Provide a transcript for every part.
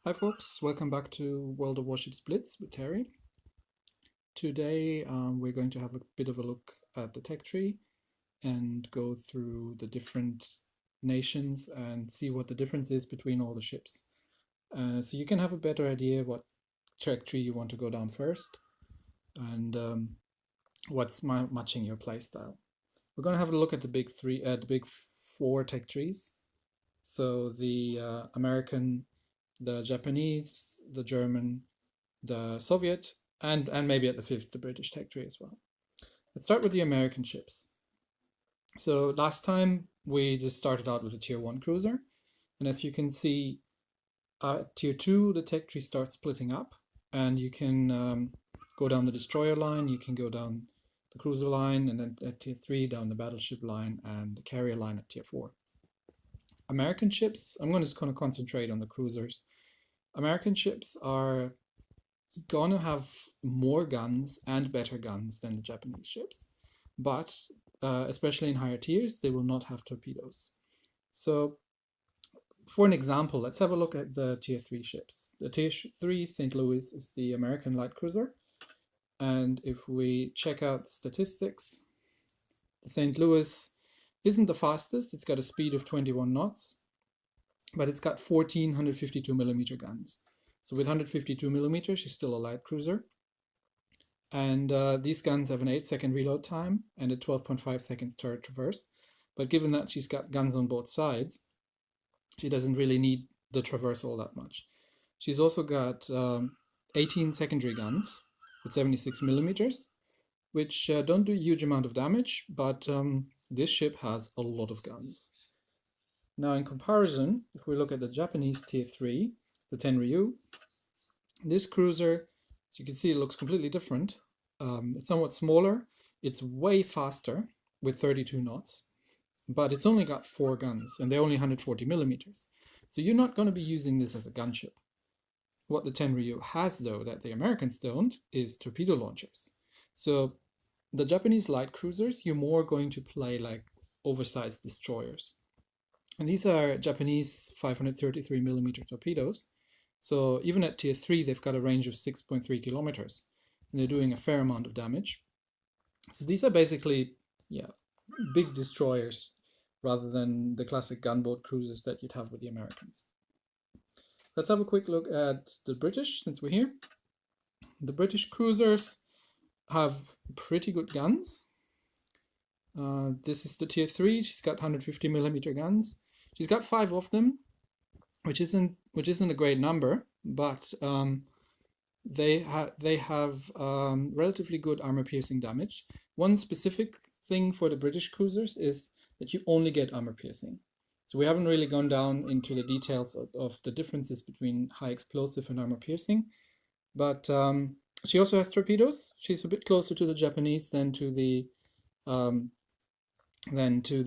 Hi folks, welcome back to World of Warships Blitz with Terry. Today we're going to have a bit of a look at the tech tree and go through the different nations and see what the difference is between all the ships. So you can have a better idea what tech tree you want to go down first and what's matching your playstyle. We're going to have a look at the big four tech trees. So the American, the Japanese, the German, the Soviet, and maybe at the fifth, the British tech tree as well. Let's start with the American ships. So last time we just started out with a tier 1 cruiser, and as you can see, at tier 2 the tech tree starts splitting up, and you can go down the destroyer line, you can go down the cruiser line, and then at tier 3 down the battleship line and the carrier line at tier 4. American ships, I'm just going to concentrate on the cruisers. American ships are gonna have more guns and better guns than the Japanese ships, but especially in higher tiers, they will not have torpedoes. So for an example, let's have a look at the tier 3 ships. The tier 3 St. Louis is the American light cruiser, and if we check out the statistics, the St. Louis isn't the fastest. It's got a speed of 21 knots, but it's got 14 152mm guns. So with 152mm, she's still a light cruiser. And these guns have an 8-second reload time and a 12.5 seconds turret traverse. But given that she's got guns on both sides, she doesn't really need the traverse all that much. She's also got 18 secondary guns with 76mm, which don't do a huge amount of damage, but this ship has a lot of guns. Now in comparison, if we look at the Japanese tier 3, the Tenryu, this cruiser, as you can see, it looks completely different. It's somewhat smaller, it's way faster with 32 knots, but it's only got 4 guns and they're only 140mm. So you're not going to be using this as a gunship. What the Tenryu has though, that the Americans don't, is torpedo launchers. So the Japanese light cruisers, you're more going to play like oversized destroyers. And these are Japanese 533mm torpedoes. So even at tier 3, they've got a range of 6.3 kilometers, and they're doing a fair amount of damage. So these are basically, big destroyers rather than the classic gunboat cruisers that you'd have with the Americans. Let's have a quick look at the British, since we're here. The British cruisers have pretty good guns. This is the tier 3, she's got 150mm guns. She's got 5 of them, which isn't a great number, but they have relatively good armor-piercing damage. One specific thing for the British cruisers is that you only get armor-piercing. So we haven't really gone down into the details of the differences between high explosive and armor-piercing, but she also has torpedoes. She's a bit closer to the Japanese than to the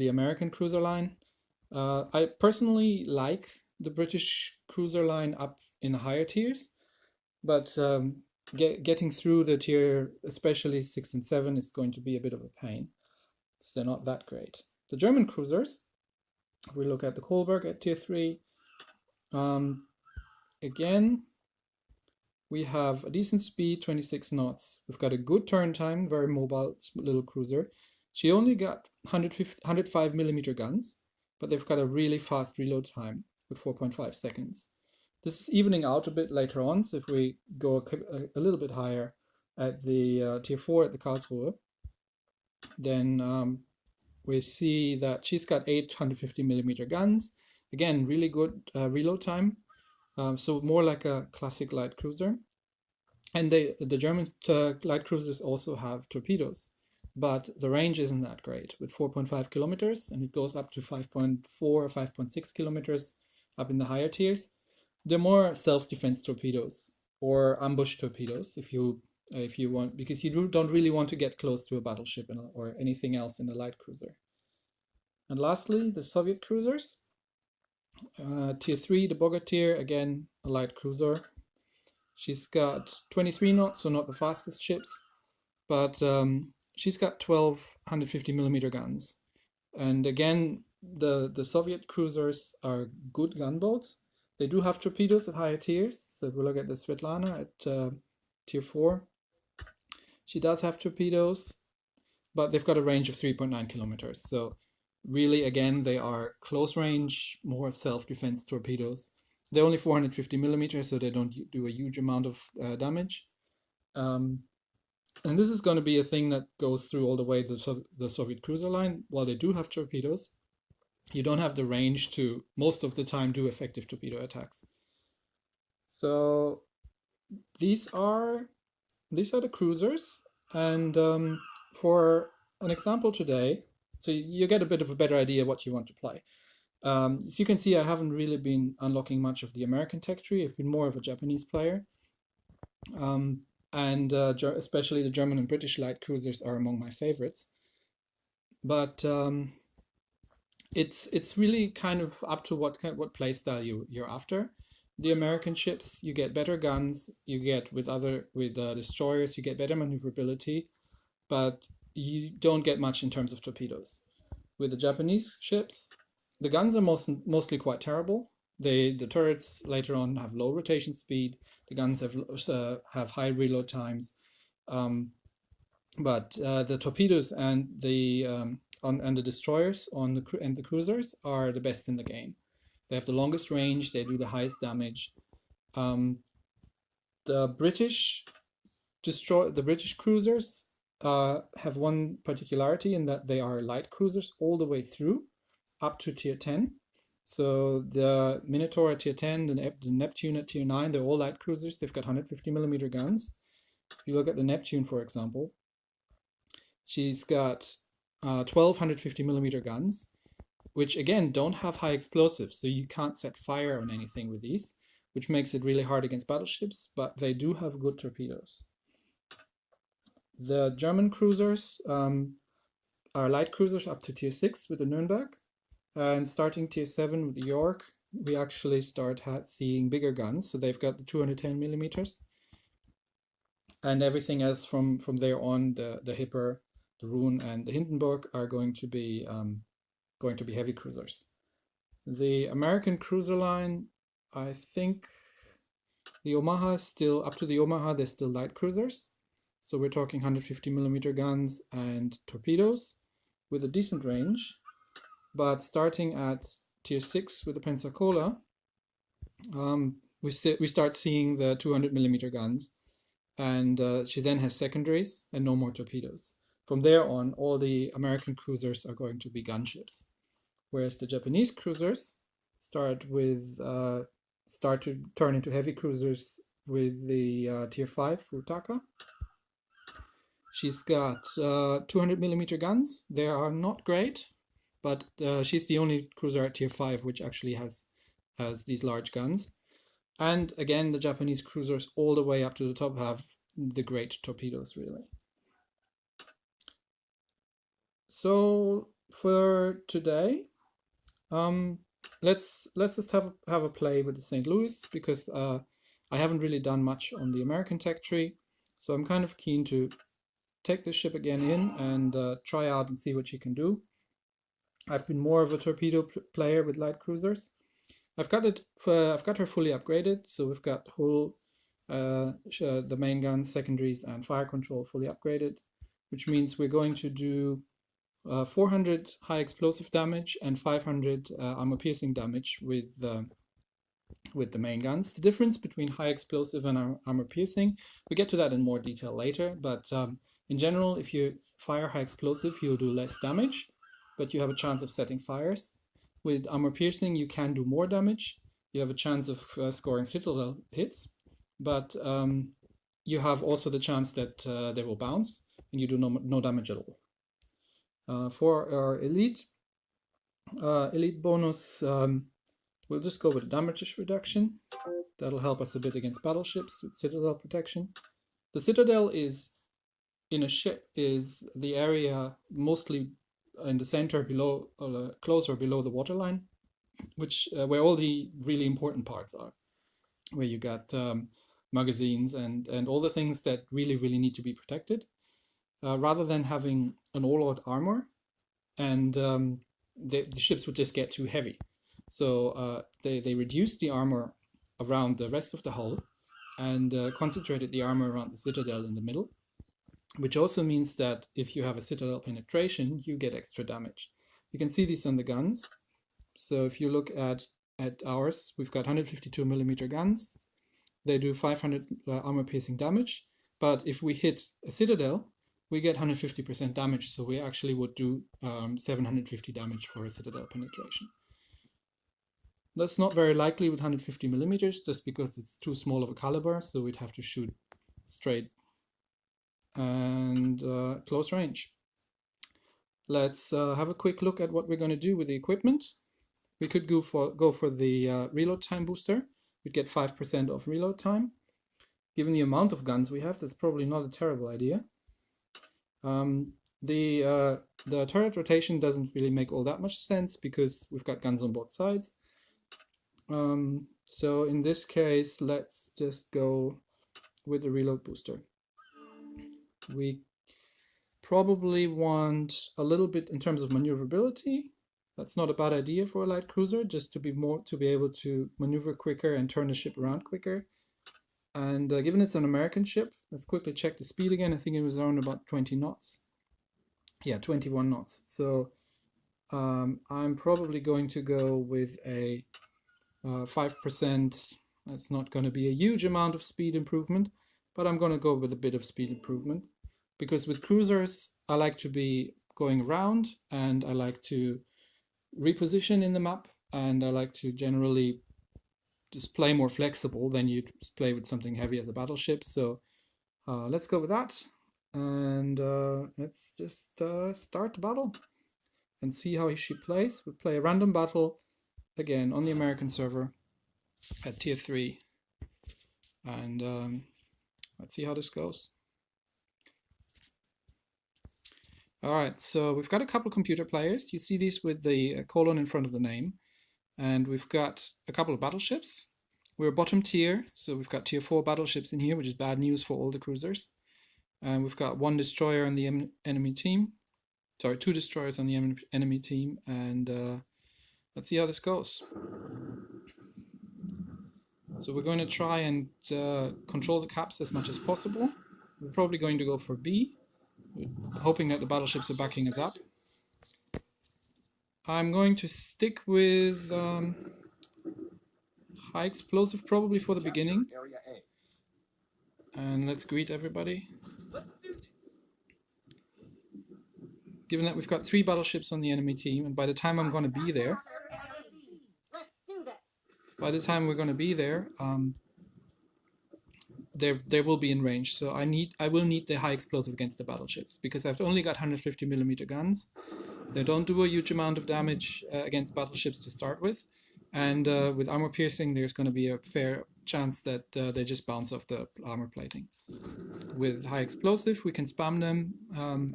American cruiser line. I personally like the British cruiser line up in the higher tiers, but getting through the tier, especially 6 and 7, is going to be a bit of a pain. So they're not that great. The German cruisers, if we look at the Kolberg at tier 3, again, we have a decent speed, 26 knots. We've got a good turn time, very mobile little cruiser. She only got 105mm guns, but they've got a really fast reload time with 4.5 seconds. This is evening out a bit later on, so if we go a little bit higher at the tier 4 at the Karlsruhe, then we see that she's got 850mm guns. Again, really good reload time, so more like a classic light cruiser. And the German light cruisers also have torpedoes, but the range isn't that great, with 4.5 kilometers, and it goes up to 5.4 or 5.6 kilometers up in the higher tiers. They're more self-defense torpedoes or ambush torpedoes if you want, because you don't really want to get close to a battleship or anything else in a light cruiser. And lastly, the Soviet cruisers. Tier 3, the Debugger tier, again, a light cruiser. She's got 23 knots, so not the fastest ships, but she's got 12 150mm guns. And again, the Soviet cruisers are good gunboats, They do have torpedoes at higher tiers. So if we look at the Svetlana at tier 4, she does have torpedoes, but they've got a range of 3.9 kilometers. So really, again, they are close range, more self-defense torpedoes. They're only 450 millimeters, so they don't do a huge amount of damage. And this is going to be a thing that goes through all the way the Soviet cruiser line. While they do have torpedoes, you don't have the range to, most of the time, do effective torpedo attacks. So these are the cruisers. And for an example today, so you get a bit of a better idea what you want to play. As you can see, I haven't really been unlocking much of the American tech tree. I've been more of a Japanese player. And especially the German and British light cruisers are among my favorites. But it's really kind of up to what playstyle you're after. The American ships, you get better guns. You get with destroyers, you get better maneuverability, but you don't get much in terms of torpedoes. With the Japanese ships, the guns are mostly quite terrible. The turrets later on have low rotation speed. The guns have high reload times, but the torpedoes and the destroyers and the cruisers are the best in the game. They have the longest range. They do the highest damage. The British cruisers have one particularity in that they are light cruisers all the way through, up to tier 10. So the Minotaur at tier 10, the Neptune at tier 9, they're all light cruisers. They've got 150 millimeter guns. If you look at the Neptune, for example, she's got 1,250 millimeter guns, which again don't have high explosives, so you can't set fire on anything with these, which makes it really hard against battleships, but they do have good torpedoes. The German cruisers are light cruisers up to tier 6 with the Nürnberg, and starting tier 7 with the York, we actually start seeing bigger guns, so they've got the 210 millimeters. And everything else from there on, the Hipper, the Rune, and the Hindenburg are going to be heavy cruisers. The American cruiser line, I think the Omaha is still, up to the Omaha, they're still light cruisers. So we're talking 150 millimeter guns and torpedoes with a decent range. But starting at tier 6 with the Pensacola, we start seeing the 200 millimeter guns, and she then has secondaries and no more torpedoes. From there on, all the American cruisers are going to be gunships, whereas the Japanese cruisers start to turn into heavy cruisers with the tier 5 Futaka. She's got 200 millimeter guns. They are not great, but she's the only cruiser at tier 5 which actually has these large guns. And again, the Japanese cruisers all the way up to the top have the great torpedoes, really. So for today, let's just have a play with the St. Louis, because I haven't really done much on the American tech tree, so I'm kind of keen to take this ship again in and try out and see what she can do. I've been more of a torpedo player with light cruisers. I've got her fully upgraded, so we've got hull, the main guns, secondaries, and fire control fully upgraded, which means we're going to do 400 high explosive damage and 500 armor piercing damage with the main guns. The difference between high explosive and armor piercing, we get to that in more detail later, but in general, if you fire high explosive, you'll do less damage, but you have a chance of setting fires. With armor piercing, you can do more damage. You have a chance of scoring Citadel hits, but you have also the chance that they will bounce and you do no damage at all. For our elite bonus, we'll just go with damage reduction. That'll help us a bit against battleships with Citadel Protection. The Citadel in a ship is the area mostly in the center, below, closer below the waterline, which where all the really important parts are, where you got magazines and all the things that really need to be protected, rather than having an all-out armor, and the ships would just get too heavy. So they reduced the armor around the rest of the hull and concentrated the armor around the citadel in the middle, which also means that if you have a citadel penetration, you get extra damage. You can see this on the guns. So if you look at ours, we've got 152mm guns. They do 500 armor piercing damage, but if we hit a citadel, we get 150% damage, so we actually would do 750 damage for a citadel penetration. That's not very likely with 150mm, just because it's too small of a caliber, so we'd have to shoot straight and close range. Let's have a quick look at what we're going to do with the equipment. We could go for the reload time booster. We'd get 5% off reload time. Given the amount of guns we have, that's probably not a terrible idea. The turret rotation doesn't really make all that much sense because we've got guns on both sides. So in this case, let's just go with the reload booster. We probably want a little bit in terms of maneuverability. That's not a bad idea for a light cruiser, just to be able to maneuver quicker and turn the ship around quicker. And given it's an American ship, let's quickly check the speed again. I think it was around about 20 knots. Yeah, 21 knots. So I'm probably going to go with a 5%. That's not going to be a huge amount of speed improvement, but I'm going to go with a bit of speed improvement. Because with cruisers, I like to be going around and I like to reposition in the map, and I like to generally just play more flexible than you play with something heavy as a battleship. So let's go with that, and let's just start the battle and see how she plays. We'll play a random battle again on the American server at tier 3, and let's see how this goes. Alright, so we've got a couple computer players. You see these with the colon in front of the name. And we've got a couple of battleships. We're bottom tier, so we've got tier 4 battleships in here, which is bad news for all the cruisers. And we've got 1 destroyer on the enemy team. Sorry, 2 destroyers on the enemy team. And let's see how this goes. So we're going to try and control the caps as much as possible. We're probably going to go for B, hoping that the battleships are backing us up. I'm going to stick with high explosive probably for the beginning. And let's greet everybody. Given that we've got 3 battleships on the enemy team, and by the time I'm going to be there, they will be in range. So I will need the high explosive against the battleships because I've only got 150mm guns. They don't do a huge amount of damage against battleships to start with, and with armor piercing there's going to be a fair chance that they just bounce off the armor plating. With high explosive we can spam them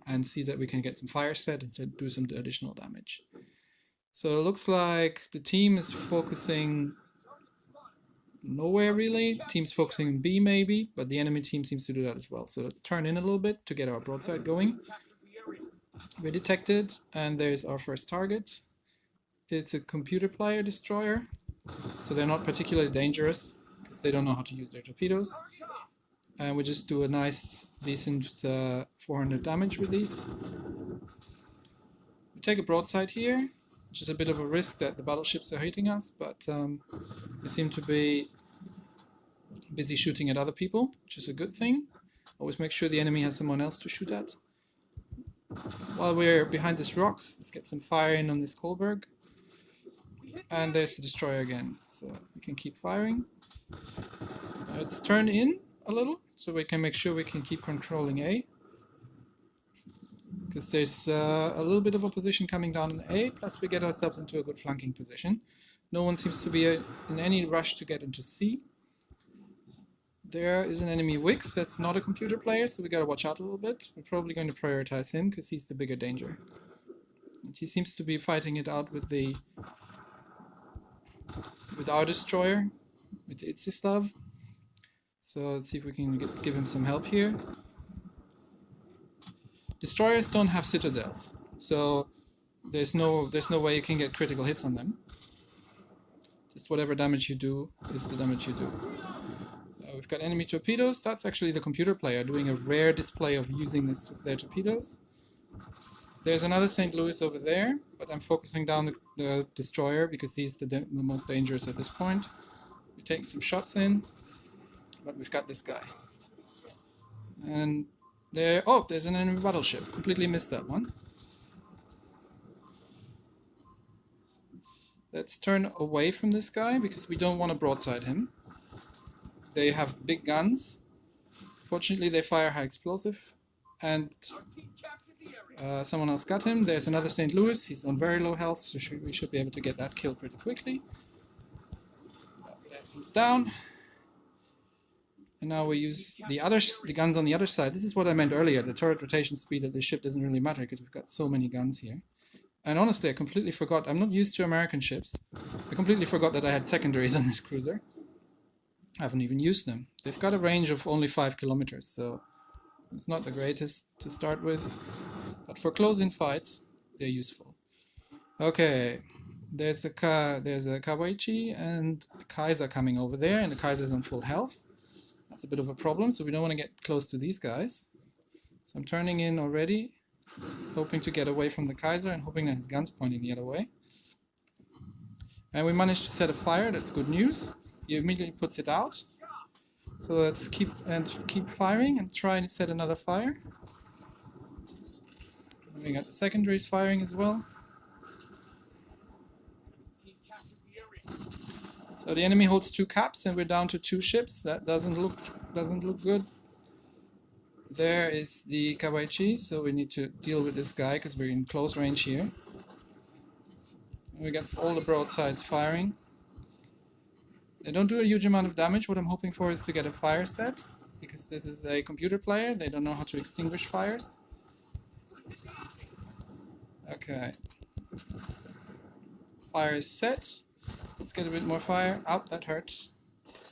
and see that we can get some fire set and do some additional damage. So it looks like the team is focusing nowhere really. The team's focusing on B maybe, but the enemy team seems to do that as well. So let's turn in a little bit to get our broadside going. We're detected, and there's our first target. It's a computer player destroyer, so they're not particularly dangerous because they don't know how to use their torpedoes. And we just do a nice, decent 400 damage with these. We take a broadside here, which is a bit of a risk that the battleships are hitting us, but they seem to be busy shooting at other people, which is a good thing. Always make sure the enemy has someone else to shoot at. While we're behind this rock, let's get some fire in on this Kohlberg. And there's the destroyer again, so we can keep firing. Let's turn in a little, so we can make sure we can keep controlling A. Because there's a little bit of opposition coming down in A, plus we get ourselves into a good flanking position. No one seems to be in any rush to get into C. There is an enemy Wix, that's not a computer player, so we gotta watch out a little bit. We're probably going to prioritize him, because he's the bigger danger. And he seems to be fighting it out with our destroyer, with the Itzislav. So let's see if we can give him some help here. Destroyers don't have citadels, so there's no way you can get critical hits on them. Just whatever damage you do is the damage you do. We've got enemy torpedoes. That's actually the computer player doing a rare display of using their torpedoes. There's another St. Louis over there, but I'm focusing down the destroyer because he's the most dangerous at this point. We're taking some shots in, but we've got this guy. And there, oh, there's an enemy battleship. Completely missed that one. Let's turn away from this guy because we don't want to broadside him. They have big guns. Fortunately, they fire high explosive. And someone else got him. There's another St. Louis. He's on very low health, so we should be able to get that kill pretty quickly. That one's down. And now we use the guns on the other side. This is what I meant earlier. The turret rotation speed of the ship doesn't really matter because we've got so many guns here. And honestly, I completely forgot. I'm not used to American ships. I completely forgot that I had secondaries on this cruiser. I haven't even used them. They've got a range of only 5 kilometers, so it's not the greatest to start with. But for close-in fights, they're useful. Okay, there's a Kawaichi and a Kaiser coming over there, and the Kaiser's on full health. That's a bit of a problem, so we don't want to get close to these guys. So I'm turning in already, hoping to get away from the Kaiser and hoping that his gun's pointing the other way. And we managed to set a fire. That's good news. He immediately puts it out. So let's keep firing and try and set another fire. We got the secondaries firing as well. So the enemy holds 2 caps and we're down to 2 ships. That doesn't look good. There is the Kawaichi, so we need to deal with this guy because we're in close range here. We got all the broadsides firing. They don't do a huge amount of damage. What I'm hoping for is to get a fire set, because this is a computer player. They don't know how to extinguish fires. Okay. Fire is set. Let's get a bit more fire. Ow, that hurt.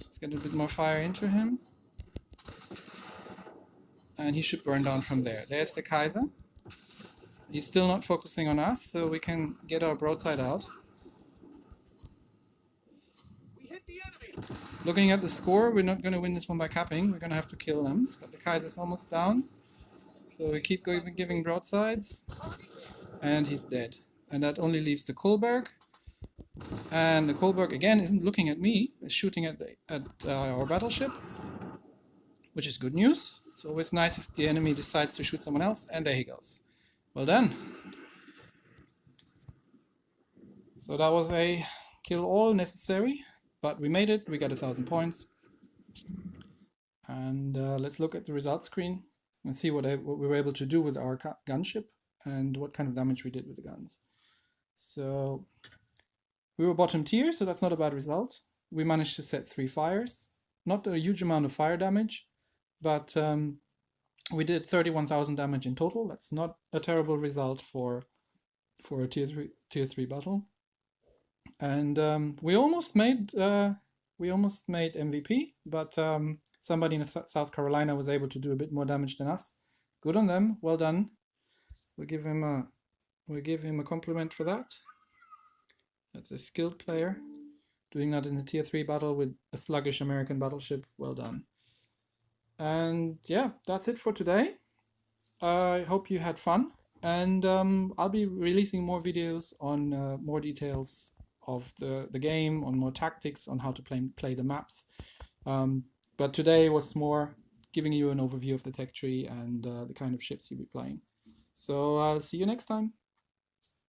Let's get a bit more fire into him. And he should burn down from there. There's the Kaiser. He's still not focusing on us, so we can get our broadside out. Looking at the score, we're not going to win this one by capping. We're going to have to kill them. But the Kaiser's almost down. So we keep giving broadsides. And he's dead. And that only leaves the Kolberg. And the Kolberg, again, isn't looking at me. It's shooting at our battleship. Which is good news. It's always nice if the enemy decides to shoot someone else. And there he goes. Well done. So that was a kill all necessary. But we made it, we got 1,000 points. And let's look at the results screen and see what we were able to do with our gunship and what kind of damage we did with the guns. So we were bottom tier, so that's not a bad result. We managed to set 3 fires. Not a huge amount of fire damage, but we did 31,000 damage in total. That's not a terrible result for a tier 3 battle. And we almost made MVP, but somebody in South Carolina was able to do a bit more damage than us. Good on them, well done. We'll give him a compliment for that. That's a skilled player doing that in a tier 3 battle with a sluggish American battleship. Well done. And yeah, that's it for today. I hope you had fun, and I'll be releasing more videos on more details of the game, on more tactics, on how to play the maps. But today was more giving you an overview of the tech tree and the kind of ships you'll be playing. So I'll see you next time.